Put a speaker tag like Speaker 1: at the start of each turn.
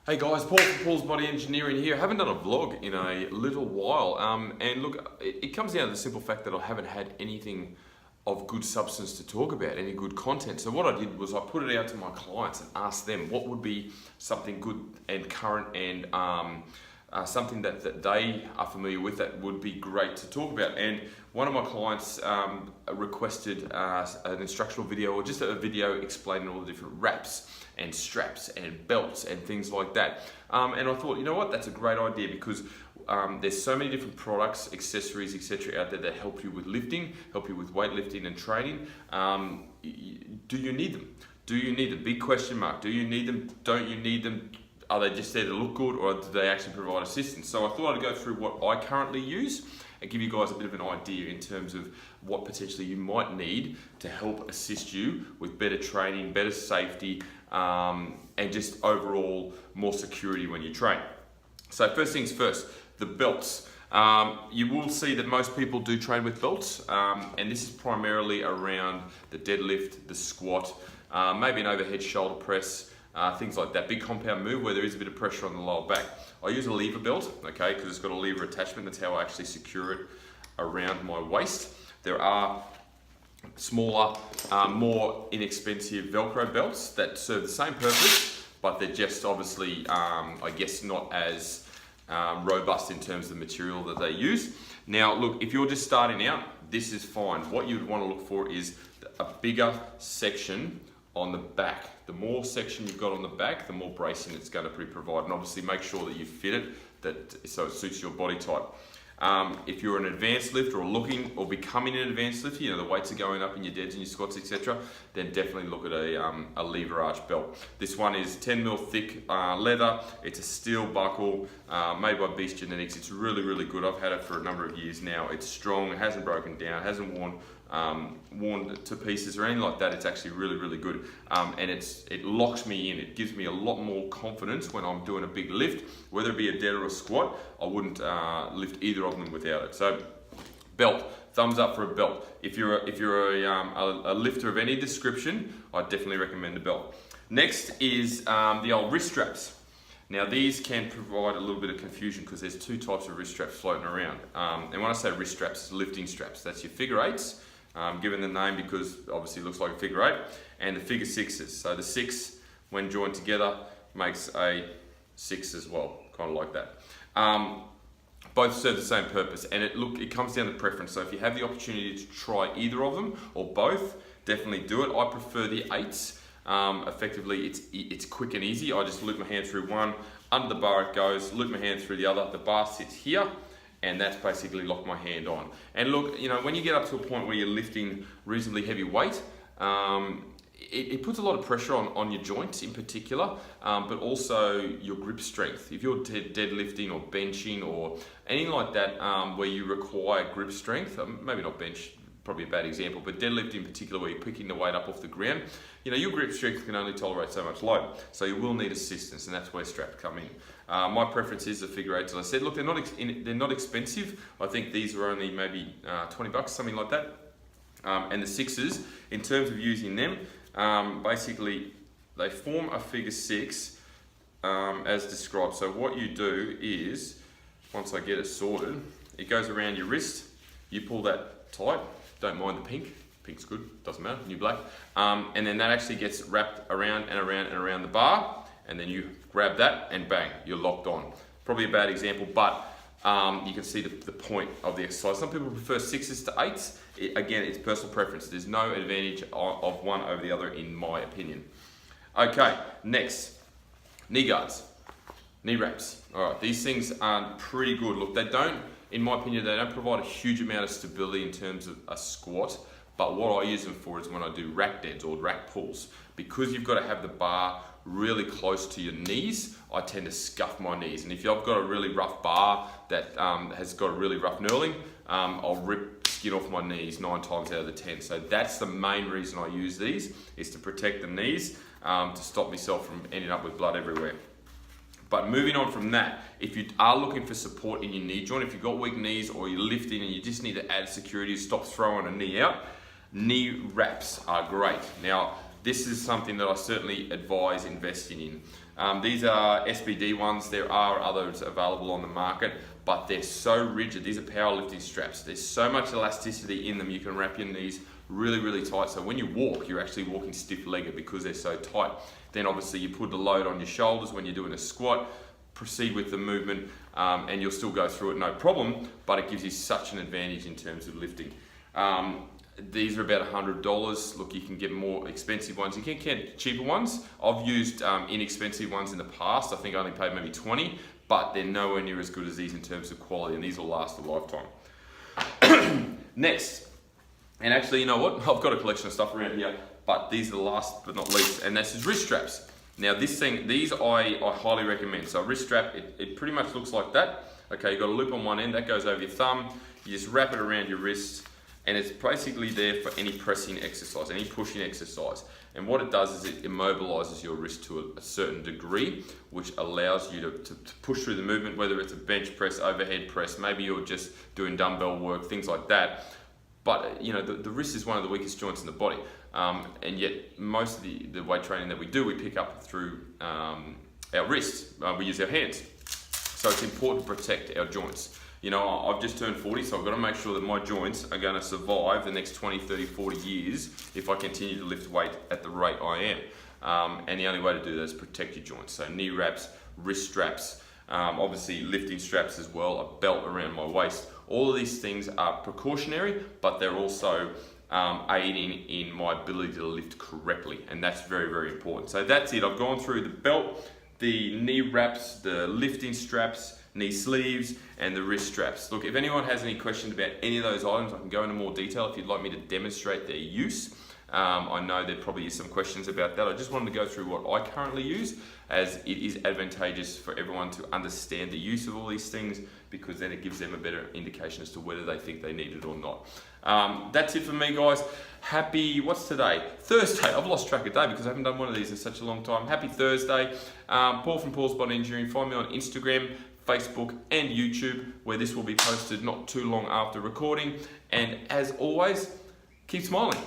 Speaker 1: Hey guys, Paul from Paul's Body Engineering here. I haven't done a vlog in a little while, and look, it comes down to the simple fact that I haven't had anything of good substance to talk about, any good content. So what I did was I put it out to my clients and asked them what would be something good and current and something that they are familiar with that would be great to talk about. And one of my clients requested an instructional video, or just a video explaining all the different wraps and straps and belts and things like that. And I thought, you know what, that's a great idea, because there's so many different products, accessories, etc. out there that help you with lifting, help you with weightlifting and training. Do you need them? Do you need them? Big question mark. Do you need them? Don't you need them? Are they just there to look good, or do they actually provide assistance? So I thought I'd go through what I currently use and give you guys a bit of an idea in terms of what potentially you might need to help assist you with better training, better safety, and just overall more security when you train. So first things first, the belts. You will see that most people do train with belts, and this is primarily around the deadlift, the squat, maybe an overhead shoulder press, things like that. Big compound move where there is a bit of pressure on the lower back. I use a lever belt, okay, because it's got a lever attachment. That's how I actually secure it around my waist. There are smaller, more inexpensive Velcro belts that serve the same purpose, but they're just obviously, I guess, not as robust in terms of the material that they use. Now, look, if you're just starting out, this is fine. What you'd want to look for is a bigger section on the back. The more section you've got on the back, the more bracing it's going to provide, and obviously make sure that you fit it so it suits your body type. If you're an advanced lifter or looking or becoming an advanced lifter, you know, the weights are going up in your deads and your squats, etc., then definitely look at a lever arch belt. This one is 10mm thick leather. It's a steel buckle made by Beast Genetics. It's really, really good. I've had it for a number of years now. It's strong, it hasn't broken down, hasn't worn to pieces or anything like that. It's actually really, really good, and it locks me in. It gives me a lot more confidence when I'm doing a big lift, whether it be a dead or a squat. I wouldn't lift either of them without it. So belt, thumbs up for a belt. If you're a lifter of any description, I definitely recommend a belt. Next is the old wrist straps. Now these can provide a little bit of confusion because there's two types of wrist straps floating around. And when I say wrist straps, it's lifting straps. That's your figure eights, given the name because obviously it looks like a figure eight, and the figure sixes. So the six, when joined together, makes a six as well, kind of like that. Both serve the same purpose, and it comes down to preference. So if you have the opportunity to try either of them or both, definitely do it. I prefer the eights. Effectively, it's quick and easy. I just loop my hand through one, under the bar it goes, loop my hand through the other. The bar sits here, and that's basically lock my hand on. And look, you know, when you get up to a point where you're lifting reasonably heavy weight, it puts a lot of pressure on your joints in particular, but also your grip strength. If you're deadlifting or benching or anything like that, where you require grip strength, maybe not bench, probably a bad example, but deadlift in particular, where you're picking the weight up off the ground, you know, your grip strength can only tolerate so much load. So you will need assistance, and that's where straps come in. My preference is the figure eights. As I said, look, they're not expensive. I think these are only maybe 20 bucks, something like that. And the sixes, in terms of using them, basically they form a figure six as described. So what you do is, once I get it sorted, it goes around your wrist, you pull that tight, don't mind the pink, pink's good, doesn't matter, new black, and then that actually gets wrapped around and around and around the bar, and then you grab that and bang, you're locked on. Probably a bad example, but you can see the point of the exercise. Some people prefer sixes to eights. Again, it's personal preference. There's no advantage of one over the other in my opinion. Okay, next, knee guards, knee wraps. All right, these things are pretty good. Look, in my opinion, they don't provide a huge amount of stability in terms of a squat, but what I use them for is when I do rack deads or rack pulls. Because you've got to have the bar really close to your knees, I tend to scuff my knees. And if I've got a really rough bar that has got a really rough knurling, I'll rip skin off my knees 9 times out of the 10. So that's the main reason I use these, is to protect the knees, to stop myself from ending up with blood everywhere. But moving on from that, if you are looking for support in your knee joint, if you've got weak knees or you're lifting and you just need to add security to stop throwing a knee out, knee wraps are great. Now, this is something that I certainly advise investing in. These are SBD ones. There are others available on the market, but they're so rigid. These are powerlifting straps. There's so much elasticity in them. You can wrap your knees really, really tight. So when you walk, you're actually walking stiff-legged because they're so tight. Then obviously you put the load on your shoulders when you're doing a squat, proceed with the movement, and you'll still go through it no problem, but it gives you such an advantage in terms of lifting. These are about $100. Look, you can get more expensive ones. You can get cheaper ones. I've used inexpensive ones in the past. I think I only paid maybe 20, but they're nowhere near as good as these in terms of quality, and these will last a lifetime. Next, and actually, you know what? I've got a collection of stuff around here, but these are the last but not least, and this is wrist straps. Now these I highly recommend. So a wrist strap, it pretty much looks like that. Okay, you've got a loop on one end, that goes over your thumb. You just wrap it around your wrist, and it's basically there for any pressing exercise, any pushing exercise. And what it does is it immobilizes your wrist to a certain degree, which allows you to push through the movement, whether it's a bench press, overhead press, maybe you're just doing dumbbell work, things like that. But you know, the wrist is one of the weakest joints in the body. And yet most of the weight training that we do, we pick up through our wrists. We use our hands. So it's important to protect our joints. You know, I've just turned 40, so I've got to make sure that my joints are going to survive the next 20, 30, 40 years if I continue to lift weight at the rate I am. And the only way to do that is protect your joints. So knee wraps, wrist straps, obviously lifting straps as well, a belt around my waist. All of these things are precautionary, but they're also aiding in my ability to lift correctly, and that's very, very important. So that's it. I've gone through the belt, the knee wraps, the lifting straps, knee sleeves, and the wrist straps. Look, if anyone has any questions about any of those items, I can go into more detail if you'd like me to demonstrate their use. I know there probably is some questions about that. I just wanted to go through what I currently use, as it is advantageous for everyone to understand the use of all these things, because then it gives them a better indication as to whether they think they need it or not. That's it for me, guys. Happy, what's today? Thursday. I've lost track of day because I haven't done one of these in such a long time. Happy Thursday. Paul from Paul's Body Engineering. Find me on Instagram, Facebook, and YouTube, where this will be posted not too long after recording. And as always, keep smiling.